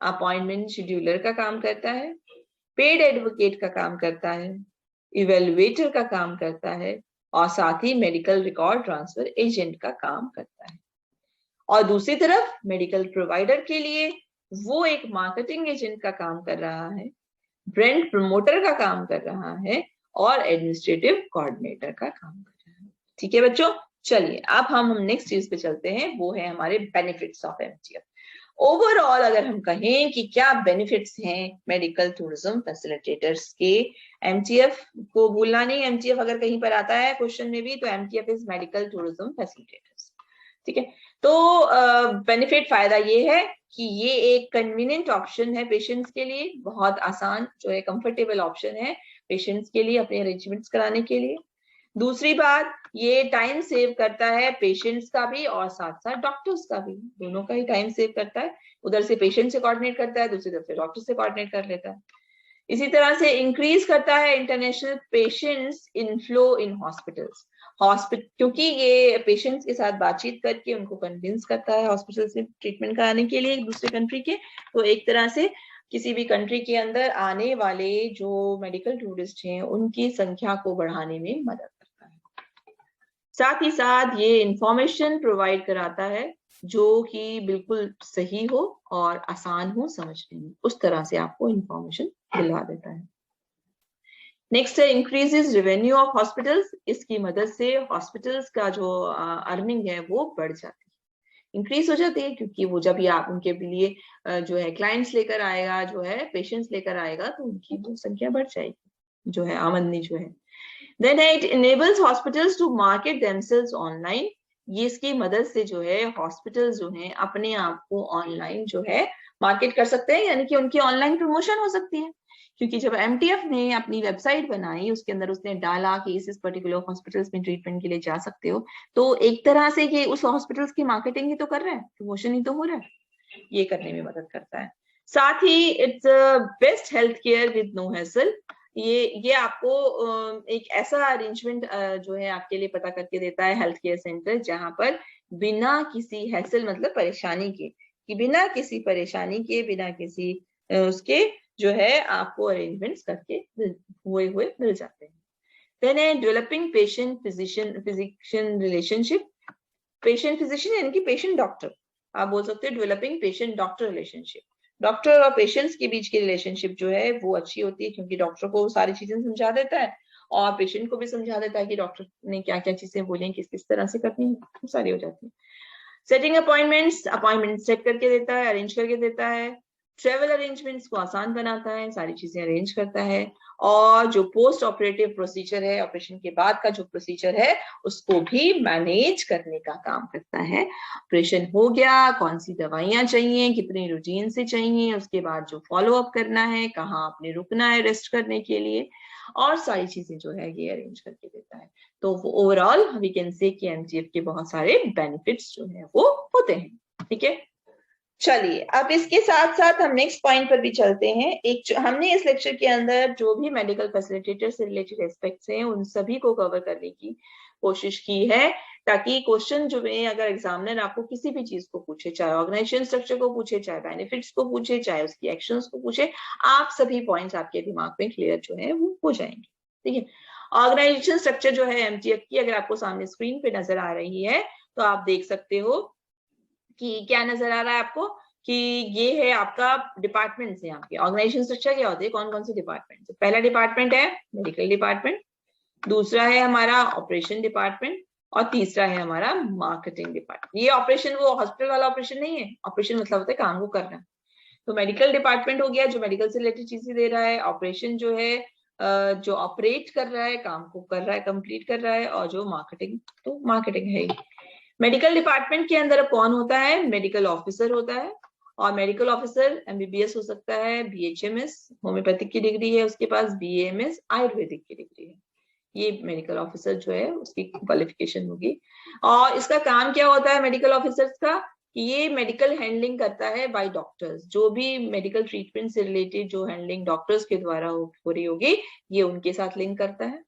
अपॉइंटमेंट शेड्यूलर का काम करता है, पेड एडवोकेट का काम करता है, इवेलुएटर का काम करता है, और साथ ही मेडिकल रिकॉर्ड ट्रांसफर एजेंट का काम करता है। और दूसरी तरफ मेडिकल प्रोवाइडर के लिए वो एक मार्केटिंग एजेंट का काम कर रहा है, ब्रांड प्रमोटर का काम कर रहा है, और एडमिनिस्ट्रेटिव कोऑर्डिनेटर का काम कर रहा है। ठीक है बच्चों, चलिए अब हम नेक्स्ट चीज पे चलते हैं, वो है हमारे बेनिफिट्स ऑफ एमटीएफ। ओवरऑल अगर हम कहें कि क्या बेनिफिट्स हैं मेडिकल टूरिज्म फैसिलिटेटर्स के, एमटीएफ को भूलना नहीं, एमटीएफ अगर कहीं पर आता है क्वेश्चन में भी तो MTF is medical tourism facilitators. ठीक है, तो बेनिफिट फायदा ये है कि ये एक कन्वीनियंट ऑप्शन है पेशेंट्स के लिए, बहुत आसान जो है कंफर्टेबल ऑप्शन है पेशेंट्स के लिए अपने अरेंजमेंट्स कराने के लिए। दूसरी बात, ये टाइम सेव करता है पेशेंट्स का भी और साथ साथ डॉक्टर्स का भी, दोनों का ही टाइम सेव करता है, उधर से पेशेंट से कोऑर्डिनेट करता है, दूसरी तरफ से डॉक्टर से कोऑर्डिनेट कर लेता है। इसी तरह से इंक्रीज करता है international patients inflow in hospitals, क्योंकि ये पेशेंट्स के साथ बातचीत करके उनको कन्विंस करता है हॉस्पिटल से ट्रीटमेंट कराने के लिए एक दूसरे कंट्री के, तो एक तरह से किसी भी कंट्री के अंदर आने वाले जो मेडिकल टूरिस्ट हैं उनकी संख्या को बढ़ाने में मदद करता है। साथ ही साथ ये इंफॉर्मेशन प्रोवाइड कराता है जो कि बिल्कुल सही हो और आसान हो समझने में, उस तरह से आपको इंफॉर्मेशन दिलवा देता है। नेक्स्ट है इंक्रीजेस रेवेन्यू ऑफ हॉस्पिटल्स, इसकी मदद से हॉस्पिटल्स का जो अर्निंग है वो बढ़ जाती है, इंक्रीज हो जाती है, क्योंकि वो जब ये आप उनके लिए जो है क्लाइंट्स लेकर आएगा, जो है पेशेंट्स लेकर आएगा, तो उनकी वो संख्या बढ़ जाएगी, जो है आमदनी जो है। Then it enables hospitals to market themselves online, ये इसकी मदद से जो है हॉस्पिटल्स जो है अपने आप को ऑनलाइन जो है मार्केट कर सकते हैं, यानी कि उनकी ऑनलाइन प्रमोशन हो सकती है। क्योंकि जब एमटीएफ ने अपनी वेबसाइट बनाई, उसके अंदर उसने डाला कि इस पर्टिकुलर हॉस्पिटल्स में ट्रीटमेंट के लिए जा सकते हो, तो एक तरह से ये उस हॉस्पिटल्स की मार्केटिंग ही तो कर रहा है, प्रमोशन ही तो हो रहा है, ये करने में मदद करता है। साथ ही it's best health care with no hassle, ये आपको एक ऐसा अरेंजमेंट जो है आपके लिए पता करके देता है हेल्थ केयर सेंटर, जहां पर बिना किसी हैसल मतलब परेशानी के, कि बिना किसी परेशानी के, बिना किसी उसके जो है आपको अरेंजमेंट्स करके हुए मिल जाते हैं। देन है developing patient physician relationship, patient physician यानी कि पेशेंट डॉक्टर, आप बोल सकते हो developing patient doctor relationship, doctor और पेशेंट्स के बीच की रिलेशनशिप जो है वो अच्छी होती है, क्योंकि डॉक्टर को सारी चीजें समझा देता है और पेशेंट को भी समझा देता है कि डॉक्टर ने क्या क्या चीजें बोली, किस किस तरह से करनी है, सारी हो जाती है। सेटिंग अपॉइंटमेंट सेट करके देता है, अरेंज करके देता है, ट्रेवल अरेंजमेंट्स को आसान बनाता है, सारी चीजें अरेंज करता है, और जो पोस्ट ऑपरेटिव प्रोसीजर है, ऑपरेशन के बाद का जो प्रोसीजर है उसको भी मैनेज करने का काम करता है। ऑपरेशन हो गया, कौन सी दवाइयां चाहिए, कितने रूटीन से चाहिए, उसके बाद जो फॉलो अप करना है, कहाँ आपने रुकना है रेस्ट करने के लिए, और सारी चीजें जो है ये अरेंज करके देता है। तो ओवरऑल वी कैन से कि एमजीएफ के बहुत सारे बेनिफिट्स जो है वो होते हैं। ठीक है, चलिए अब इसके साथ साथ हम नेक्स्ट पॉइंट पर भी चलते हैं। हमने इस लेक्चर के अंदर जो भी मेडिकल फैसिलिटेटर से रिलेटेड एस्पेक्ट्स हैं उन सभी को कवर करने की कोशिश की है, ताकि क्वेश्चन जो है अगर एग्जामिनर आपको किसी भी चीज को पूछे, चाहे ऑर्गेनाइजेशन स्ट्रक्चर को पूछे, चाहे बेनिफिट्स को पूछे, चाहे उसकी एक्शंस को पूछे, आप सभी पॉइंट्स आपके दिमाग में क्लियर जो है वो हो जाएंगे। ठीक है, ऑर्गेनाइजेशन स्ट्रक्चर जो है एमजीएफ की अगर आपको सामने स्क्रीन पे नजर आ रही है तो आप देख सकते हो कि क्या नजर आ रहा है आपको कि ये है आपका डिपार्टमेंट्स है। आपके ऑर्गेनाइजेशन स्ट्रक्चर क्या होते हैं, कौन कौन से डिपार्टमेंट। पहला डिपार्टमेंट है मेडिकल डिपार्टमेंट, दूसरा है हमारा ऑपरेशन डिपार्टमेंट, और तीसरा है हमारा मार्केटिंग डिपार्टमेंट। ये ऑपरेशन वो हॉस्पिटल वाला ऑपरेशन नहीं है, ऑपरेशन मतलब होता है काम को करना। तो मेडिकल डिपार्टमेंट हो गया जो मेडिकल से रिलेटेड चीजें दे रहा है, ऑपरेशन जो है जो ऑपरेट कर रहा है, काम को कर रहा है, कंप्लीट कर रहा है, और जो मार्केटिंग, तो मार्केटिंग है। मेडिकल डिपार्टमेंट के अंदर कौन होता है, मेडिकल ऑफिसर होता है, और मेडिकल ऑफिसर एमबीबीएस हो सकता है, बीएचएमएस होम्योपैथिक की डिग्री है उसके पास, बीएएमएस आयुर्वेदिक की डिग्री है। ये मेडिकल ऑफिसर जो है उसकी क्वालिफिकेशन होगी। और इसका काम क्या होता है मेडिकल ऑफिसर्स का, कि ये मेडिकल हैंडलिंग करता है बाय डॉक्टर्स। जो भी मेडिकल ट्रीटमेंट से रिलेटेड जो हैंडलिंग डॉक्टर्स के द्वारा हो रही होगी, ये उनके साथ लिंक करता है।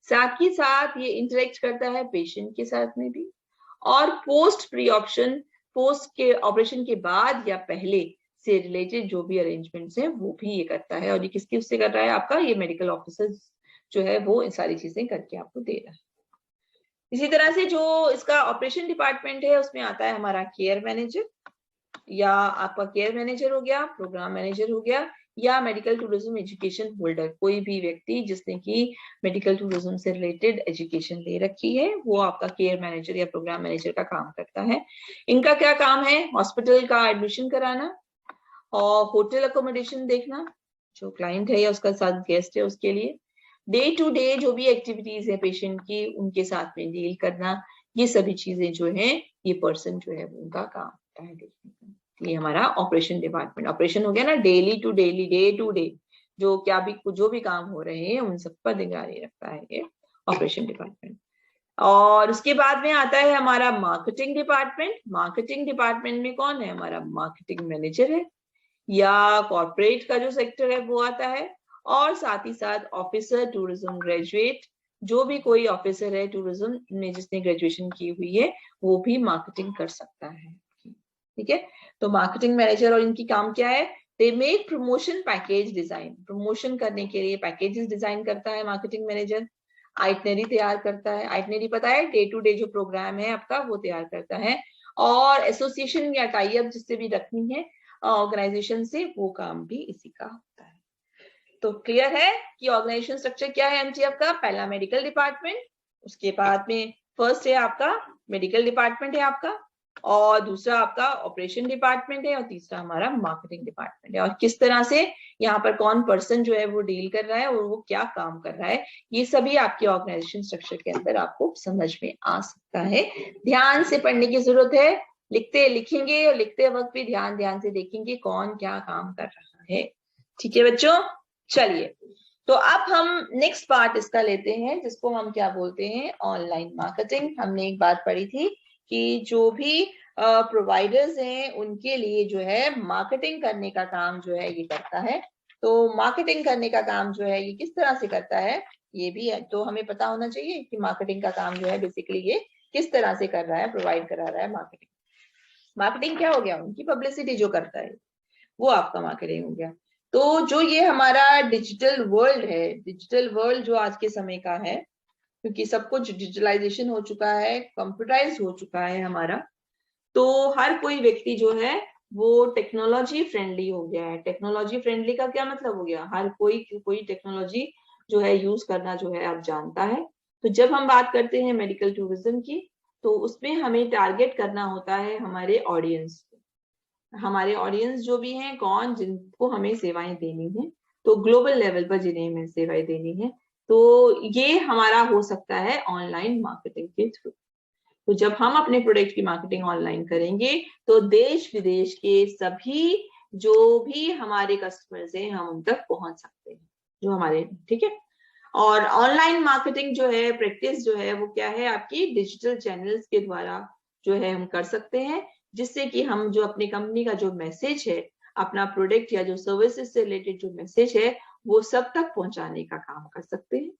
साथ ही साथ ये इंटरेक्ट करता है पेशेंट के साथ में भी, और पोस्ट प्री ऑप्शन, पोस्ट के ऑपरेशन के बाद या पहले से रिलेटेड जो भी अरेंजमेंट्स हैं वो भी ये करता है। और ये किसकी उससे कर रहा है, आपका ये मेडिकल ऑफिसर जो है वो इन सारी चीजें करके आपको दे रहा है। इसी तरह से जो इसका ऑपरेशन डिपार्टमेंट है उसमें आता है हमारा केयर मैनेजर, या आपका केयर मैनेजर हो गया, प्रोग्राम मैनेजर हो गया, या मेडिकल टूरिज्म एजुकेशन होल्डर। कोई भी व्यक्ति जिसने की मेडिकल टूरिज्म से रिलेटेड एजुकेशन ले रखी है वो आपका केयर मैनेजर या प्रोग्राम मैनेजर का काम करता है। इनका क्या काम है, हॉस्पिटल का एडमिशन कराना और होटल अकोमोडेशन देखना, जो क्लाइंट है या उसका साथ गेस्ट है उसके लिए, डे टू डे जो भी एक्टिविटीज है पेशेंट की उनके साथ में डील करना, ये सभी चीजें जो है ये पर्सन जो है उनका काम होता है देखने का। ये हमारा ऑपरेशन डिपार्टमेंट, ऑपरेशन हो गया ना, daily to daily, day to day जो भी काम हो रहे हैं उन सब पर निगरानी रखता है ये ऑपरेशन डिपार्टमेंट। और उसके बाद में आता है हमारा मार्केटिंग डिपार्टमेंट। मार्केटिंग डिपार्टमेंट में कौन है, हमारा मार्केटिंग मैनेजर है, या कॉर्पोरेट का जो सेक्टर है वो आता है, और साथ ही साथ ऑफिसर टूरिज्म ग्रेजुएट, जो भी कोई ऑफिसर है टूरिज्म में जिसने ग्रेजुएशन की हुई है वो भी मार्केटिंग कर सकता है। ठीक है, तो मार्केटिंग मैनेजर और इनकी काम क्या है, they make promotion package design. Promotion करने के लिए पैकेजेस डिजाइन करता है मार्केटिंग मैनेजर, आइटनरी तैयार करता है, आइटनरी पता है डे टू डे जो प्रोग्राम है आपका वो तैयार करता है, और एसोसिएशन या टाई अप जिससे भी रखनी है ऑर्गेनाइजेशन से वो काम भी इसी का होता है। तो क्लियर है कि ऑर्गेनाइजेशन स्ट्रक्चर क्या है एमजीएफ का, पहला मेडिकल डिपार्टमेंट, उसके बाद में फर्स्ट है आपका मेडिकल डिपार्टमेंट है आपका, और दूसरा आपका ऑपरेशन डिपार्टमेंट है, और तीसरा हमारा मार्केटिंग डिपार्टमेंट है। और किस तरह से यहाँ पर कौन पर्सन जो है वो डील कर रहा है और वो क्या काम कर रहा है, ये सभी आपके ऑर्गेनाइजेशन स्ट्रक्चर के अंदर आपको समझ में आ सकता है। ध्यान से पढ़ने की जरूरत है, लिखेंगे और लिखते वक्त भी ध्यान से देखेंगे कौन क्या काम कर रहा है। ठीक है बच्चों, चलिए तो अब हम नेक्स्ट पार्ट इसका लेते हैं जिसको हम क्या बोलते हैं, ऑनलाइन मार्केटिंग। हमने एक बात पढ़ी थी कि जो भी प्रोवाइडर्स हैं उनके लिए जो है मार्केटिंग करने का काम जो है ये करता है। तो मार्केटिंग करने का काम जो है ये किस तरह से करता है ये भी है, तो हमें पता होना चाहिए कि मार्केटिंग का काम जो है बेसिकली ये किस तरह से कर रहा है, प्रोवाइड करा रहा है मार्केटिंग। मार्केटिंग क्या हो गया, उनकी पब्लिसिटी जो करता है वो आपका मार्केटिंग हो गया। तो जो ये हमारा डिजिटल वर्ल्ड है, डिजिटल वर्ल्ड जो आज के समय का है, क्योंकि सब कुछ डिजिटलाइजेशन हो चुका है, कंप्यूटराइज हो चुका है हमारा, तो हर कोई व्यक्ति जो है वो टेक्नोलॉजी फ्रेंडली हो गया है। टेक्नोलॉजी फ्रेंडली का क्या मतलब हो गया, हर कोई टेक्नोलॉजी जो है यूज करना जो है अब जानता है। तो जब हम बात करते हैं मेडिकल टूरिज्म की तो उसमें हमें टारगेट करना होता है हमारे ऑडियंस, हमारे ऑडियंस जो भी हैं कौन, जिनको हमें सेवाएं देनी है, तो ग्लोबल लेवल पर जिन्हें हमें सेवाएं देनी है, तो ये हमारा हो सकता है ऑनलाइन मार्केटिंग के थ्रू। तो जब हम अपने प्रोडक्ट की मार्केटिंग ऑनलाइन करेंगे तो देश विदेश के सभी जो भी हमारे कस्टमर्स हैं हम उन तक पहुंच सकते हैं जो हमारे, ठीक है। और ऑनलाइन मार्केटिंग जो है प्रैक्टिस जो है वो क्या है, आपकी डिजिटल चैनल्स के द्वारा जो है हम कर सकते हैं, जिससे कि हम जो अपनी कंपनी का जो मैसेज है, अपना प्रोडक्ट या जो सर्विसेज से रिलेटेड जो मैसेज है वो सब तक पहुंचाने का काम कर सकते हैं।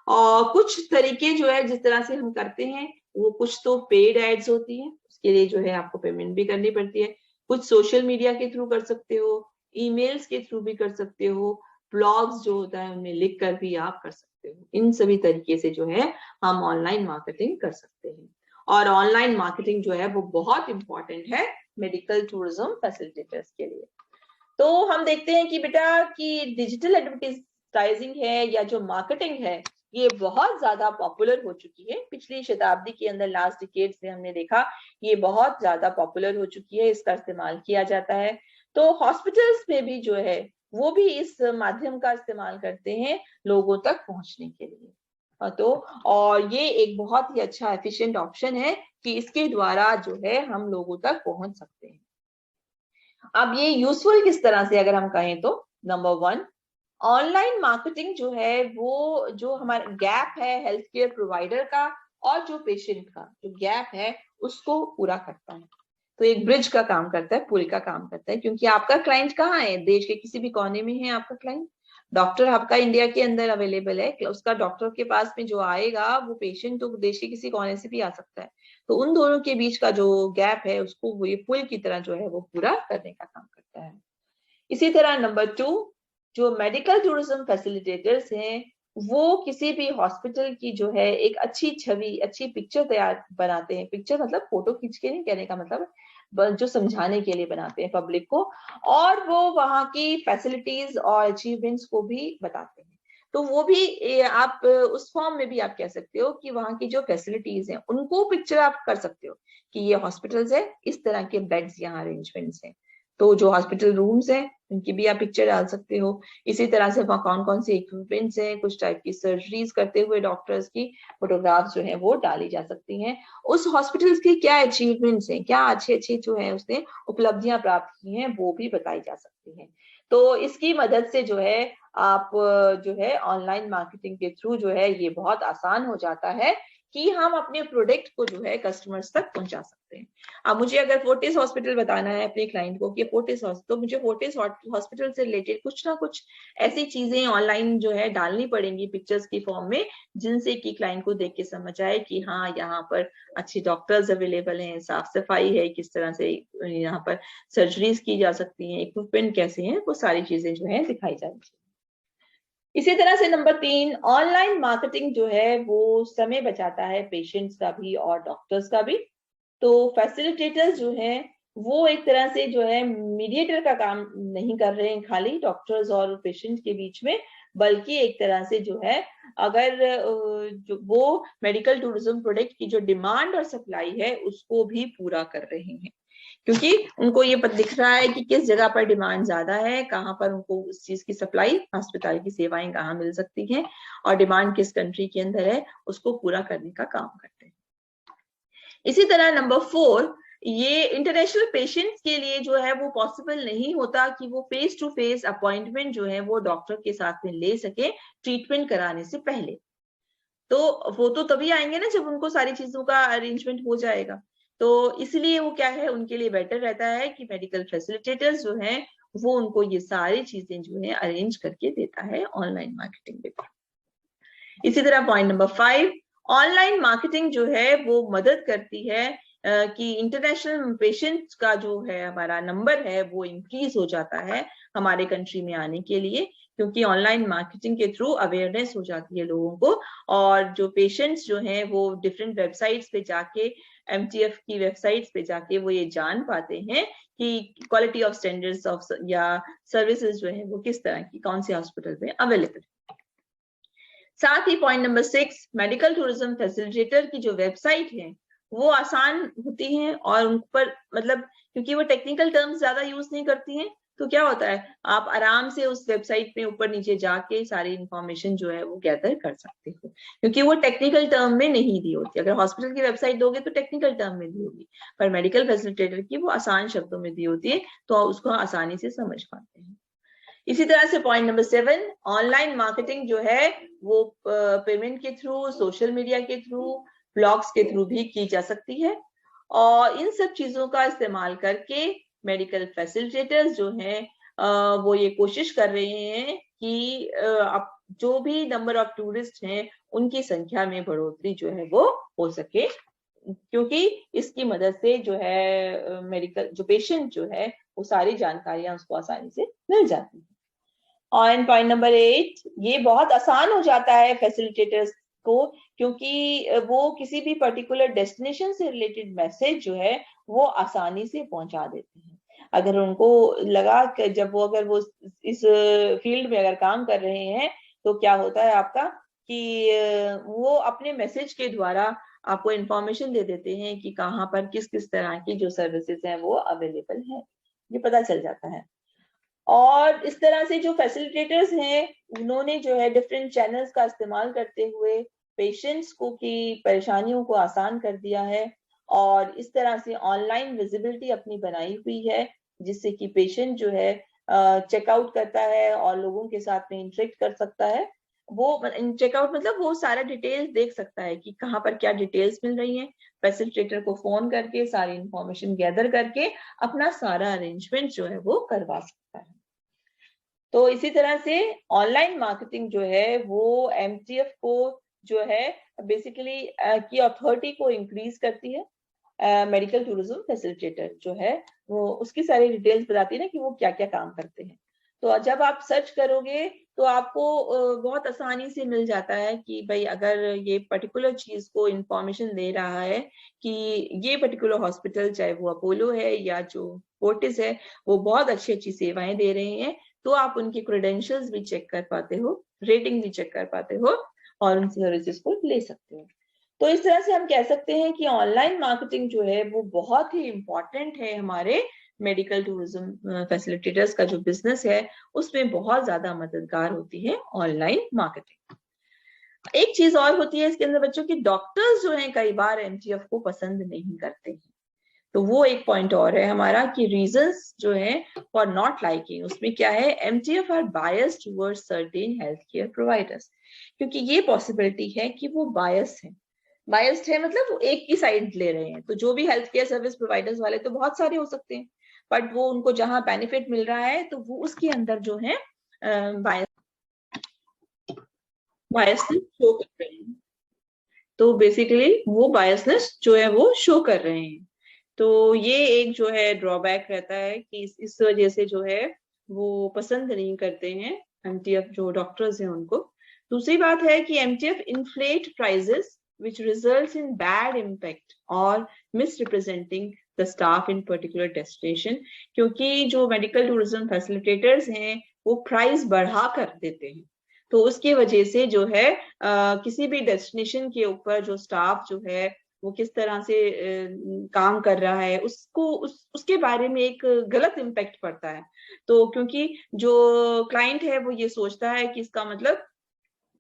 और कुछ तरीके जो है जिस तरह से हम करते हैं, वो कुछ तो पेड एड्स होती हैं, उसके लिए जो है आपको पेमेंट भी करनी पड़ती है। कुछ सोशल मीडिया के थ्रू कर सकते हो, ईमेल्स के थ्रू भी कर सकते हो, ब्लॉग्स जो होता है उनमें लिख कर भी आप कर सकते हो। इन सभी तरीके से जो है हम ऑनलाइन मार्केटिंग कर सकते हैं। और ऑनलाइन मार्केटिंग जो है वो बहुत इंपॉर्टेंट है मेडिकल टूरिज्म फैसिलिटेटर्स के लिए। तो हम देखते हैं कि बेटा कि डिजिटल एडवर्टाइजिंग है या जो मार्केटिंग है, ये बहुत ज्यादा पॉपुलर हो चुकी है। पिछली शताब्दी के अंदर, लास्ट डिकेड से हमने देखा ये बहुत ज्यादा पॉपुलर हो चुकी है, इसका इस्तेमाल किया जाता है। तो हॉस्पिटल्स में भी जो है वो भी इस माध्यम का इस्तेमाल करते हैं लोगों तक पहुंचने के लिए। तो और ये एक बहुत ही अच्छा एफिशिएंट ऑप्शन है कि इसके द्वारा जो है हम लोगों तक पहुंच सकते हैं। अब ये यूजफुल किस तरह से अगर हम कहें तो, नंबर 1, ऑनलाइन मार्केटिंग जो है वो जो हमारा गैप है हेल्थ केयर प्रोवाइडर का और जो पेशेंट का जो गैप है उसको पूरा करता है। तो एक ब्रिज का काम करता है, पुल का काम करता है, क्योंकि आपका क्लाइंट कहाँ है, देश के किसी भी कोने में है आपका क्लाइंट। डॉक्टर आपका इंडिया के अंदर अवेलेबल है, उसका डॉक्टर के पास में जो आएगा वो पेशेंट तो देश के किसी कोने से भी आ सकता है। तो उन दोनों के बीच का जो गैप है उसको वो ये पुल की तरह जो है वो पूरा करने का काम करता है। इसी तरह नंबर 2, जो मेडिकल टूरिज्म फैसिलिटेटर्स हैं वो किसी भी हॉस्पिटल की जो है एक अच्छी छवि, अच्छी पिक्चर तैयार बनाते हैं। पिक्चर मतलब फोटो खींच के नहीं, कहने का मतलब जो समझाने के लिए बनाते हैं पब्लिक को, और वो वहाँ की फैसिलिटीज और अचीवमेंट्स को भी बताते हैं। तो वो भी आप उस फॉर्म में भी आप कह सकते हो कि वहाँ की जो फैसिलिटीज हैं उनको पिक्चर आप कर सकते हो कि ये हॉस्पिटल्स है, इस तरह के बेड्स यहाँ अरेंजमेंट्स हैं। तो जो हॉस्पिटल रूम्स हैं उनकी भी आप पिक्चर डाल सकते हो। इसी तरह से वहाँ कौन कौन से इक्विपमेंट्स हैं, कुछ टाइप की सर्जरीज करते हुए डॉक्टर्स की फोटोग्राफ्स जो है वो डाली जा सकती हैं। उस हॉस्पिटल्स की क्या अचीवमेंट्स हैं, क्या अच्छे अच्छे जो है उसने उपलब्धियां प्राप्त की हैं, वो भी बताई जा सकती हैं। तो इसकी मदद से जो है आप जो है ऑनलाइन मार्केटिंग के थ्रू जो है ये बहुत आसान हो जाता है कि हम अपने प्रोडक्ट को जो है कस्टमर्स तक पहुंचा सकते हैं। अब मुझे अगर फोर्टिस हॉस्पिटल बताना है अपने क्लाइंट को कि फोर्टिस हॉस्पिटल, तो मुझे फोर्टिस हॉस्पिटल से रिलेटेड कुछ ना कुछ ऐसी चीजें ऑनलाइन जो है डालनी पड़ेंगी पिक्चर्स की फॉर्म में, जिनसे कि क्लाइंट को देख के समझ आए कि हाँ यहाँ पर अच्छे डॉक्टर्स अवेलेबल हैं, साफ सफाई है, किस तरह से यहाँ पर सर्जरीज की जा सकती हैं, इक्विपमेंट कैसे हैं, वो सारी चीजें जो है दिखाई जाएंगी। इसी तरह से नंबर 3, ऑनलाइन मार्केटिंग जो है वो समय बचाता है पेशेंट्स का भी और डॉक्टर्स का भी। तो फैसिलिटेटर्स जो हैं वो एक तरह से जो है मीडिएटर का काम नहीं कर रहे हैं खाली डॉक्टर्स और पेशेंट के बीच में, बल्कि एक तरह से जो है अगर जो वो मेडिकल टूरिज्म प्रोडक्ट की जो डिमांड और सप्लाई है उसको भी पूरा कर रहे हैं, क्योंकि उनको ये दिख रहा है कि किस जगह पर डिमांड ज्यादा है, कहाँ पर उनको उस चीज की सप्लाई, अस्पताल की सेवाएं कहाँ मिल सकती हैं और डिमांड किस कंट्री के अंदर है, उसको पूरा करने का काम करते हैं। इसी तरह नंबर 4, ये इंटरनेशनल पेशेंट्स के लिए जो है वो पॉसिबल नहीं होता कि वो फेस टू फेस अपॉइंटमेंट जो है वो डॉक्टर के साथ में ले सके ट्रीटमेंट कराने से पहले। तो वो तो तभी आएंगे ना जब उनको सारी चीजों का अरेंजमेंट हो जाएगा। तो इसलिए वो क्या है, उनके लिए बेटर रहता है कि मेडिकल फैसिलिटेटर्स जो हैं वो उनको ये सारी चीजें जो है अरेंज करके देता है ऑनलाइन मार्केटिंग के थ्रू। इसी तरह पॉइंट नंबर 5, ऑनलाइन मार्केटिंग जो है वो मदद करती है कि इंटरनेशनल पेशेंट्स का जो है हमारा नंबर है वो इंक्रीज हो जाता है हमारे कंट्री में आने के लिए, क्योंकि ऑनलाइन मार्केटिंग के थ्रू अवेयरनेस हो जाती है लोगों को, और जो पेशेंट्स जो हैं वो डिफरेंट वेबसाइट्स पे जाके, MTF की वेबसाइट्स पे जाके वो ये जान पाते हैं कि क्वालिटी ऑफ स्टैंडर्ड्स ऑफ या सर्विसेज जो है वो किस तरह की कौन से हॉस्पिटल में अवेलेबल है। साथ ही point number 6, medical tourism facilitator की जो वेबसाइट है वो आसान होती हैं और उन पर मतलब क्योंकि वो टेक्निकल टर्म्स ज्यादा यूज नहीं करती हैं, तो क्या होता है आप आराम से उस वेबसाइट में ऊपर नीचे जाके सारी इंफॉर्मेशन जो है वो गैदर कर सकते हो, क्योंकि वो टेक्निकल टर्म में नहीं दी होती। अगर हॉस्पिटल की वेबसाइट दोगे तो टेक्निकल टर्म में दी होगी, पर मेडिकल फैसिलिटेटर की वो आसान शब्दों में दी होती है, तो उसको आसानी से समझ पाते हैं। इसी तरह से पॉइंट नंबर 7, ऑनलाइन मार्केटिंग जो है वो पेमेंट के थ्रू, सोशल मीडिया के थ्रू, ब्लॉग्स के थ्रू भी की जा सकती है। और इन सब चीजों का इस्तेमाल करके मेडिकल फैसिलिटेटर्स जो हैं वो ये कोशिश कर रहे हैं कि अब जो भी नंबर ऑफ टूरिस्ट हैं उनकी संख्या में बढ़ोतरी जो है वो हो सके, क्योंकि इसकी मदद से जो है मेडिकल जो पेशेंट जो है वो सारी जानकारियां उसको आसानी से मिल जाती है। और पॉइंट नंबर 8, ये बहुत आसान हो जाता है फैसिलिटेटर्स को, क्योंकि वो किसी भी पर्टिकुलर डेस्टिनेशन से रिलेटेड मैसेज जो है वो आसानी से पहुंचा देते हैं। अगर उनको लगा कि जब वो अगर वो इस फील्ड में अगर काम कर रहे हैं तो क्या होता है आपका कि वो अपने मैसेज के द्वारा आपको इंफॉर्मेशन दे देते हैं कि कहाँ पर किस किस तरह की जो सर्विसेज हैं वो अवेलेबल है, ये पता चल जाता है। और इस तरह से जो फैसिलिटेटर्स हैं उन्होंने जो है डिफरेंट चैनल्स का इस्तेमाल करते हुए पेशेंट्स को की परेशानियों को आसान कर दिया है, और इस तरह से ऑनलाइन विजिबिलिटी अपनी बनाई हुई है, जिससे कि पेशेंट जो है चेकआउट करता है और लोगों के साथ में इंटरेक्ट कर सकता है। वो चेकआउट मतलब वो सारा डिटेल्स देख सकता है कि कहाँ पर क्या डिटेल्स मिल रही हैं, फैसिलिटेटर को फोन करके सारी इंफॉर्मेशन गैदर करके अपना सारा अरेंजमेंट जो है वो करवा सकता है। तो इसी तरह से ऑनलाइन मार्केटिंग जो है वो एमटीएफ को जो है बेसिकली की अथॉरिटी को इंक्रीज करती है। मेडिकल टूरिज्म फैसिलिटेटर जो है वो उसकी सारी डिटेल्स बताती है ना कि वो क्या क्या काम करते हैं। तो जब आप सर्च करोगे तो आपको बहुत आसानी से मिल जाता है कि भाई अगर ये पर्टिकुलर चीज को इंफॉर्मेशन दे रहा है कि ये पर्टिकुलर हॉस्पिटल, चाहे वो अपोलो है या जो फोर्टिस है, वो बहुत अच्छी अच्छी सेवाएं दे रहे हैं, तो आप उनकी क्रेडेंशियल्स भी चेक कर पाते हो, रेटिंग भी चेक कर पाते हो और उन सर्विसेज को ले सकते हो। तो इस तरह से हम कह सकते हैं कि ऑनलाइन मार्केटिंग जो है वो बहुत ही इम्पोर्टेंट है हमारे मेडिकल टूरिज्म फैसिलिटेटर्स का जो बिजनेस है उसमें बहुत ज्यादा मददगार होती है ऑनलाइन मार्केटिंग। एक चीज और होती है इसके अंदर बच्चों की, डॉक्टर्स जो हैं कई बार एमटीएफ को पसंद नहीं करते हैं। तो वो एक पॉइंट और है हमारा कि रीजंस जो है फॉर नॉट लाइकिंग, उसमें क्या है, MTF are biased towards certain health care providers, क्योंकि ये पॉसिबिलिटी है कि वो बायस है। बायस्ड है मतलब वो एक की साइड ले रहे हैं। तो जो भी हेल्थ केयर सर्विस प्रोवाइडर्स वाले तो बहुत सारे हो सकते हैं, बट वो उनको जहां बेनिफिट मिल रहा है तो वो उसके अंदर जो है बायसनेस शो कर रहे हैं। तो बेसिकली वो बायसनेस जो है वो शो कर रहे हैं। तो ये एक जो है ड्रॉबैक रहता है कि इस वजह से जो है वो पसंद नहीं करते हैं एमटीएफ जो डॉक्टर्स हैं उनको। दूसरी बात है कि MTF inflate prices which results in bad impact or misrepresenting the staff in particular destination, क्योंकि जो मेडिकल टूरिज्म फैसिलिटेटर्स हैं वो प्राइस बढ़ा कर देते हैं। तो उसकी वजह से जो है किसी भी डेस्टिनेशन के ऊपर जो स्टाफ जो है वो किस तरह से काम कर रहा है उसको उसके बारे में एक गलत इम्पैक्ट पड़ता है। तो क्योंकि जो क्लाइंट है वो ये सोचता है कि इसका मतलब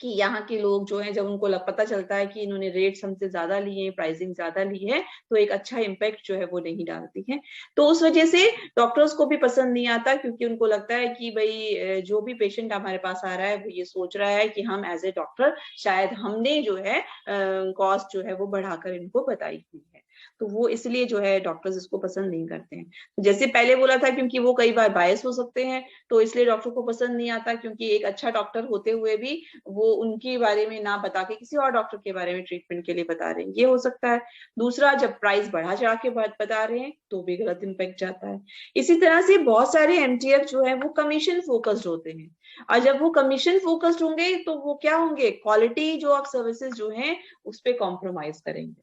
कि यहाँ के लोग जो हैं जब उनको पता चलता है कि इन्होंने रेट्स हमसे ज्यादा लिए हैं, प्राइसिंग ज्यादा ली है, तो एक अच्छा इम्पैक्ट जो है वो नहीं डालती है। तो उस वजह से डॉक्टर्स को भी पसंद नहीं आता, क्योंकि उनको लगता है कि भाई जो भी पेशेंट हमारे पास आ रहा है वो ये सोच रहा है कि हम एज ए डॉक्टर शायद हमने जो है कॉस्ट जो है वो बढ़ाकर इनको बताई हुई है। तो वो इसलिए जो है डॉक्टर्स इसको पसंद नहीं करते हैं। जैसे पहले बोला था, क्योंकि वो कई बार बायस हो सकते हैं तो इसलिए डॉक्टर को पसंद नहीं आता, क्योंकि एक अच्छा डॉक्टर होते हुए भी वो उनके बारे में ना बता के किसी और डॉक्टर के बारे में ट्रीटमेंट के लिए बता रहे हैं, ये हो सकता है। दूसरा, जब प्राइस बढ़ा चढ़ा के बता रहे हैं तो भी गलत इम्पैक्ट जाता है। इसी तरह से बहुत सारे एमटीएफ जो है वो कमीशन फोकस्ड होते हैं, और जब वो कमीशन फोकस्ड होंगे तो वो क्या होंगे, क्वालिटी जो आप सर्विसेज जो है उस पर कॉम्प्रोमाइज करेंगे,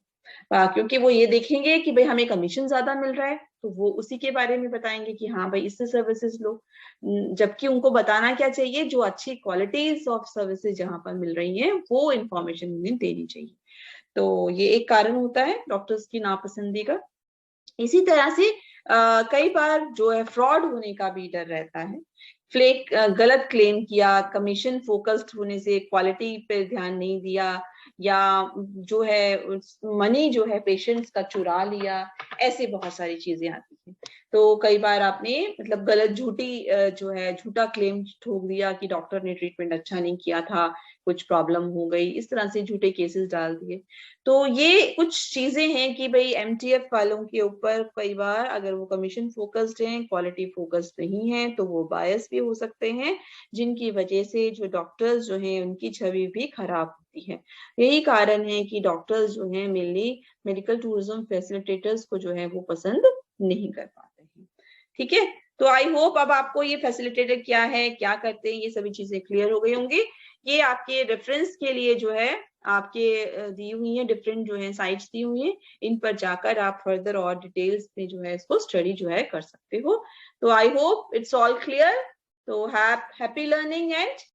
क्योंकि वो ये देखेंगे कि भाई हमें कमीशन ज्यादा मिल रहा है तो वो उसी के बारे में बताएंगे कि हाँ भाई इससे सर्विसेज लो, जबकि उनको बताना क्या चाहिए, जो अच्छी क्वालिटीज ऑफ सर्विसेज जहां पर मिल रही हैं वो इंफॉर्मेशन उन्हें देनी चाहिए। तो ये एक कारण होता है डॉक्टर्स की नापसंदी का। इसी तरह से कई बार जो है फ्रॉड होने का भी डर रहता है। गलत क्लेम किया, कमीशन फोकस्ड होने से क्वालिटी पे ध्यान नहीं दिया, या जो है मनी जो है पेशेंट्स का चुरा लिया, ऐसे बहुत सारी चीजें आती हैं। हैं। तो कई बार आपने मतलब गलत जो है झूठा क्लेम ठोक दिया कि डॉक्टर ने ट्रीटमेंट अच्छा नहीं किया था, कुछ प्रॉब्लम हो गई, इस तरह से झूठे केसेस डाल दिए। तो ये कुछ चीजें हैं कि भाई एमटीएफ वालों के ऊपर कई बार अगर वो कमीशन फोकस्ड हैं, क्वालिटी फोकस्ड नहीं है, तो वो बायस भी हो सकते हैं, जिनकी वजह से जो डॉक्टर्स जो हैं उनकी छवि भी खराब होती है। यही कारण है कि डॉक्टर्स जो हैं मेनली मेडिकल टूरिज्म फैसिलिटेटर्स को जो है वो पसंद नहीं कर पाते हैं। ठीक है, तो आई होप अब आपको ये फैसिलिटेटर क्या है, क्या करते हैं, ये सभी चीजें क्लियर हो गई होंगी। ये आपके रेफरेंस के लिए जो है आपके दी हुई है, डिफरेंट जो है साइट्स दी हुई है, इन पर जाकर आप फर्दर और डिटेल्स में जो है इसको स्टडी जो है कर सकते हो। तो I hope it's all clear. तो हैप्पी लर्निंग एंड